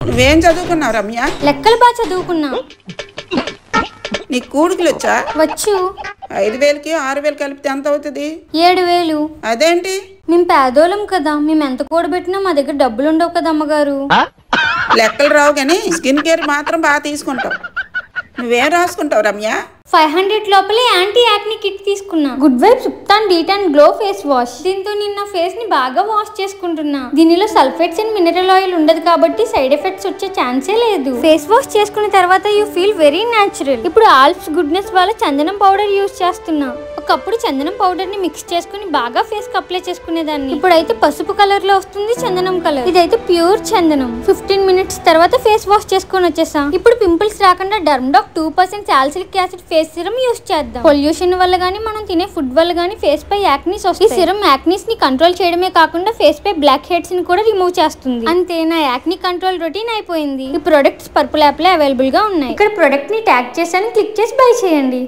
నువ్వేం చదువుకున్నావు రమ్య? లెక్కలు బాగా చదువుకున్నా. నీకు కూడుకులు వచ్చా? వచ్చు. 5,000కి 6,000 కలిపితే ఎంత అవుతుంది? 7,000. అదేంటి? మేము పేదోళం కదా, మేము ఎంత కూడబెట్టినా మా దగ్గర డబ్బులు ఉండవు కదా అమ్మగారు. లెక్కలు రావు కానీ స్కిన్ కేర్ మాత్రం బాగా తీసుకుంటావు. నువ్వేం రాసుకుంటావు రమ్య? 500 లోపలే యాంటీ యాక్ని కిట్ తీసుకున్నా. Good vibes suntan detan glow face wash. దీంతో నిన్న ఫేస్ ని బాగా వాష్ చేసుకుంటున్నా. దీనిలో సల్ఫేట్స్ అండ్ మినరల్ ఆయిల్ ఉండదు కాబట్టి సైడ్ ఎఫెక్ట్స్ వచ్చే ఛాన్సే లేదు. ఫేస్ వాష్ చేసుకున్న తర్వాత యూ ఫీల్ వెరీ న్యాచురల్. ఇప్పుడు ఆల్ప్స్ గుడ్నెస్ వాళ్ళ చందనం పౌడర్ యూజ్ చేస్తున్నా. ఒకప్పుడు చందనం పౌడర్ ని మిక్స్ చేసుకుని బాగా ఫేస్ కి అప్లై చేసుకునేదాన్ని. ఇప్పుడైతే పసుపు కలర్ లో వస్తుంది చందనం కలర్. ఇదైతే ప్యూర్ చందనం. 15 మినిట్స్ తర్వాత ఫేస్ వాష్ చేసుకొని వచ్చేసాం. ఇప్పుడు పింపుల్స్ రాకుండా డర్మ్డాక్ 2% salicylic acid face serum use చేద్దాం. పొల్యూషన్ వల్ల గానీ మనం తినే ఫుడ్ వల్ల గానీ ఫేస్ పై యాక్నీస్ వస్తాయి. ఈ సిరం యాక్నీస్ ని కంట్రోల్ చేయడమే కాకుండా ఫేస్ పై బ్లాక్ హెడ్స్ ని కూడా రిమూవ్ చేస్తుంది. అంతే, నా యాక్నీ కంట్రోల్ రొటీన్ అయిపోయింది. ఈ ప్రొడక్ట్స్ పర్పుల్ యాప్ లో అవైలబుల్ గా ఉన్నాయి. ఇక్కడ ప్రొడక్ట్ ని ట్యాగ్ చేశాను, క్లిక్ చేసి బై చేయండి.